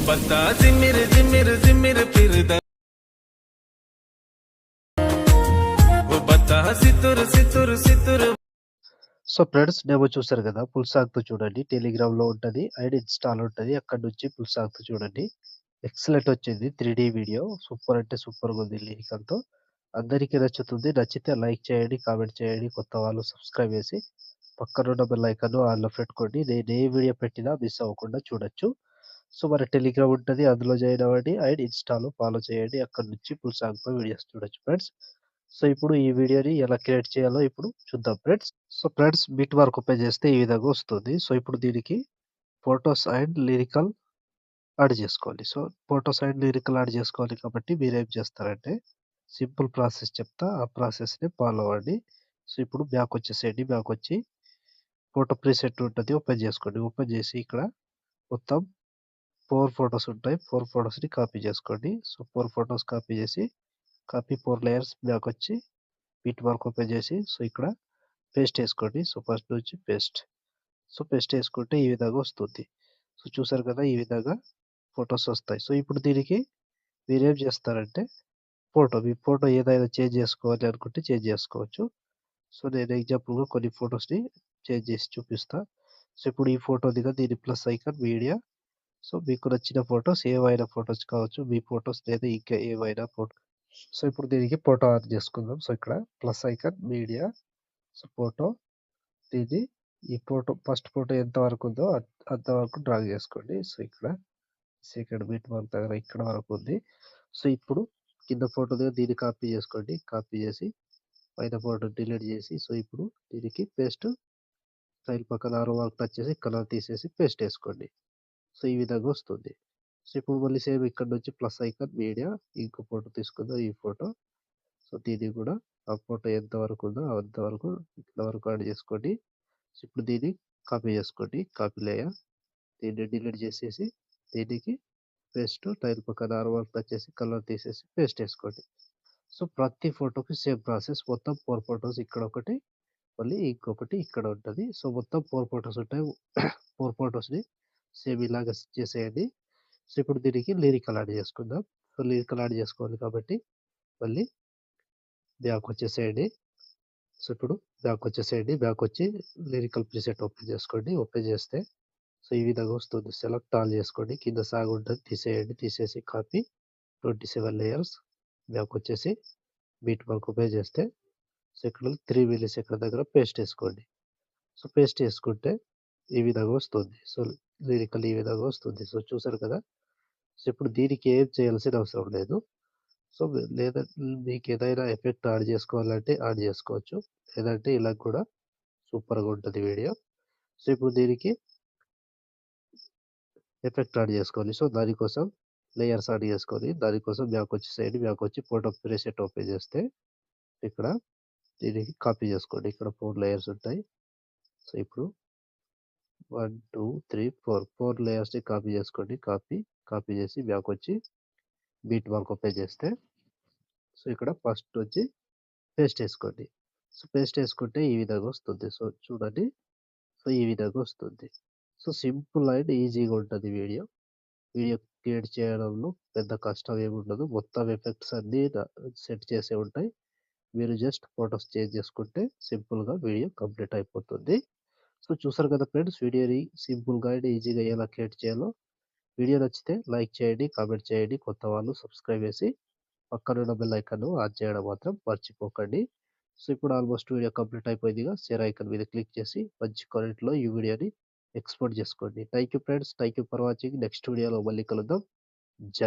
पता जिमिर जिमिर जिमिर फिरदा वो बता सितुर सितुर सितुर। సో ఫ్రెండ్స్ డెమో చూసారు కదా, ఫుల్ సాగుతూ చూడండి. టెలిగ్రామ్లో ఉంటుంది, ఐడి ఇన్స్టాల్ ఉంటుంది, అక్కడ నుంచి ఫుల్ సాగుతూ చూడండి. ఎక్సలెంట్ వచ్చింది 3D వీడియో, సూపర్ అంటే సూపర్గా ఉంది. లిరికల్తో అందరికీ నచ్చుతుంది. నచ్చితే లైక్ చేయండి, కామెంట్ చేయండి, కొత్త వాళ్ళు సబ్స్క్రైబ్ చేసి పక్కనున్న బెల్ ఐకాన్ ఆన్లో పెట్టుకోండి. నేను ఏ వీడియో పెట్టినా మిస్ అవ్వకుండా చూడొచ్చు. సో మన టెలిగ్రామ్ ఉంటుంది, అందులో జాయిన్ అవ్వండి. అండ్ ఇన్స్టాలో ఫాలో చేయండి, అక్కడ నుంచి ఫుల్ సాగుతో వీడియోస్ చూడొచ్చు ఫ్రెండ్స్. సో ఇప్పుడు ఈ వీడియోని ఎలా క్రియేట్ చేయాలో ఇప్పుడు చూద్దాం friends. So friends bit mark open చేస్తే ఈ విధంగా వస్తుంది. సో ఇప్పుడు దీనికి ఫొటోస్ అండ్ లిరికల్ యాడ్ చేసుకోవాలి. So photos and lyrical add చేసుకోవాలి కాబట్టి మీరేం చేస్తారంటే సింపుల్ ప్రాసెస్ చెప్తా, ఆ ప్రాసెస్ని ఫాలో అవ్వండి. సో ఇప్పుడు బ్యాక్ వచ్చేసేయండి. బ్యాక్ వచ్చి ఫోటో ప్రీసెట్ ఉంటుంది, ఓపెన్ చేసుకోండి. ఓపెన్ చేసి ఇక్కడ మొత్తం 4 ఫొటోస్ ఉంటాయి. 4 ఫొటోస్ని కాపీ చేసుకోండి. సో 4 ఫొటోస్ కాపీ చేసి కాపీ 4 లేయర్స్ బ్యాక్ వచ్చి బిట్ మార్క్ ఓపెన్ చేసి సో ఇక్కడ పేస్ట్ వేసుకోండి. సో ఫస్ట్ నుంచి పేస్ట్. సో పేస్ట్ వేసుకుంటే ఈ విధంగా వస్తుంది. సో చూసారు కదా, ఈ విధంగా ఫొటోస్ వస్తాయి. సో ఇప్పుడు దీనికి మీరేం చేస్తారంటే మీ ఫోటో ఏదైనా చేంజ్ చేసుకోవాలి అనుకుంటే చేంజ్ చేసుకోవచ్చు. సో నేను ఎగ్జాంపుల్గా కొన్ని ఫొటోస్ని చేంజ్ చేసి చూపిస్తా. సో ఇప్పుడు ఈ ఫోటో దిగా దీని ప్లస్ ఐకాన్ మీడియా. సో మీకు నచ్చిన ఫొటోస్ ఏవైనా ఫొటోస్ కావచ్చు, మీ ఫొటోస్ లేదా ఇంకా ఏవైనా ఫోటో. సో ఇప్పుడు దీనికి ఫోటో ఆన్ చేసుకుందాం. సో ఇక్కడ plus icon media. So photo దీన్ని ఈ ఫోటో ఫస్ట్ ఫోటో ఎంత వరకు ఉందో అంతవరకు డ్రా చేసుకోండి. సో ఇక్కడ సెకండ్ బిట్ మార్క్ దగ్గర ఇక్కడ వరకు ఉంది. సో ఇప్పుడు కింద ఫోటో దగ్గర దీన్ని కాపీ చేసుకోండి. కాపీ చేసి పైన ఫోటో డిలీట్ చేసి సో ఇప్పుడు దీనికి పేస్ట్ స్టైల్ పక్కన ఆరో మార్క్ టచ్ చేసి కలర్ తీసేసి పేస్ట్ వేసుకోండి. సో ఈ విధంగా వస్తుంది. సో ఇప్పుడు మళ్ళీ సేమ్ ఇక్కడ నుంచి ప్లస్ ఐకాన్ మీడియా ఇంకో ఫోటో తీసుకుందాం. ఈ ఫోటో సో దీన్ని కూడా ఆ ఫోటో ఎంత వరకు ఉందో అంతవరకు ఇక్కడ వరకు యాడ్ చేసుకోండి. సో ఇప్పుడు దీన్ని కాపీ చేసుకోండి. కాపీ లేయర్ దీన్ని డిలీట్ చేసేసి దీనికి పేస్ట్ టైల్ పక్కన ఆరో మార్క్ టచ్ చేసి కలర్ తీసేసి పేస్ట్ వేసుకోండి. సో ప్రతి ఫోటోకి సేమ్ ప్రాసెస్. మొత్తం 4 ఫొటోస్ ఇక్కడ ఒకటి, మళ్ళీ ఇంకొకటి ఇక్కడ ఉంటుంది. సో మొత్తం 4 ఫొటోస్ ఉంటాయి. 4 ఫొటోస్ని సేమ్ ఇలాగ చేసేయండి. సో ఇప్పుడు దీనికి లిరికల్ యాడ్ చేసుకుందాం. సో లిరికల్ యాడ్ చేసుకోవాలి కాబట్టి మళ్ళీ బ్యాక్ వచ్చేసేయండి. సో ఇప్పుడు బ్యాక్ వచ్చేసేయండి. బ్యాక్ వచ్చి లిరికల్ ప్రీసెట్ ఓపెన్ చేసుకోండి. ఓపెన్ చేస్తే సో ఈ విధంగా వస్తుంది. సెలెక్ట్ ఆల్ చేసుకోండి. కింద సాగు ఉంటుంది, తీసేయండి. తీసేసి కాపీ 27 లేయర్స్ బ్యాక్ వచ్చేసి బీట్ మార్క్ ఓపెన్ చేస్తే సో ఇక్కడ 3 మిల్లీ సెకండ్ దగ్గర పేస్ట్ వేసుకోండి. సో పేస్ట్ వేసుకుంటే ఈ విధంగా వస్తుంది. సో లిరికల్ ఈ విధంగా వస్తుంది. సో చూసారు కదా. సో ఇప్పుడు దీనికి ఏం చేయాల్సిన అవసరం లేదు. సో లేదా మీకు ఏదైనా ఎఫెక్ట్ యాడ్ చేసుకోవాలంటే యాడ్ చేసుకోవచ్చు, లేదంటే ఇలా కూడా సూపర్గా ఉంటుంది వీడియో. సో ఇప్పుడు దీనికి ఎఫెక్ట్ యాడ్ చేసుకోవాలి. సో దానికోసం లేయర్స్ యాడ్ చేసుకోవాలి. దానికోసం బ్యాక్ వచ్చేసేయండి. బ్యాక్ వచ్చి ఫోటో ప్రీసెట్ ఓపెన్ చేస్తే ఇక్కడ దీనికి కాపీ చేసుకోండి. ఇక్కడ 4 లేయర్స్ ఉంటాయి. సో ఇప్పుడు 1 2 3 4 లేయర్స్ని కాపీ చేసుకోండి. కాపీ చేసి బ్యాక్ వచ్చి బీట్ మార్క్ ఓపెన్ చేస్తే సో ఇక్కడ ఫస్ట్ వచ్చి పేస్ట్ వేసుకోండి. సో పేస్ట్ వేసుకుంటే ఈ విధంగా వస్తుంది. సో చూడండి, సో ఈ విధంగా వస్తుంది. సో సింపుల్ అండ్ ఈజీగా ఉంటుంది వీడియో క్రియేట్ చేయడంలో పెద్ద కష్టం ఏమి ఉండదు. మొత్తం ఎఫెక్ట్స్ అన్నీ సెట్ చేసే ఉంటాయి. మీరు జస్ట్ ఫొటోస్ చేంజ్ చేసుకుంటే సింపుల్గా వీడియో కంప్లీట్ అయిపోతుంది. సో చూసారు కదా ఫ్రెండ్స్, వీడియోని సింపుల్గా అండ్ ఈజీగా ఎలా క్రియేట్ చేయాలో. వీడియో నచ్చితే లైక్ చేయండి, కామెంట్ చేయండి, కొత్త వాళ్ళు సబ్స్క్రైబ్ చేసి పక్కనున్న బెల్ ఐకాన్ ఆన్ చేయడం మాత్రం మర్చిపోకండి. సో ఇప్పుడు ఆల్మోస్ట్ వీడియో కంప్లీట్ అయిపోయిందిగా. షేర్ ఐకాన్ మీద క్లిక్ చేసి మంచి క్వాలిటీలో ఈ వీడియోని ఎక్స్పోర్ట్ చేసుకోండి. Thank you friends, thank you for watching. Next వీడియోలో మళ్ళీ కలుద్దాం. జై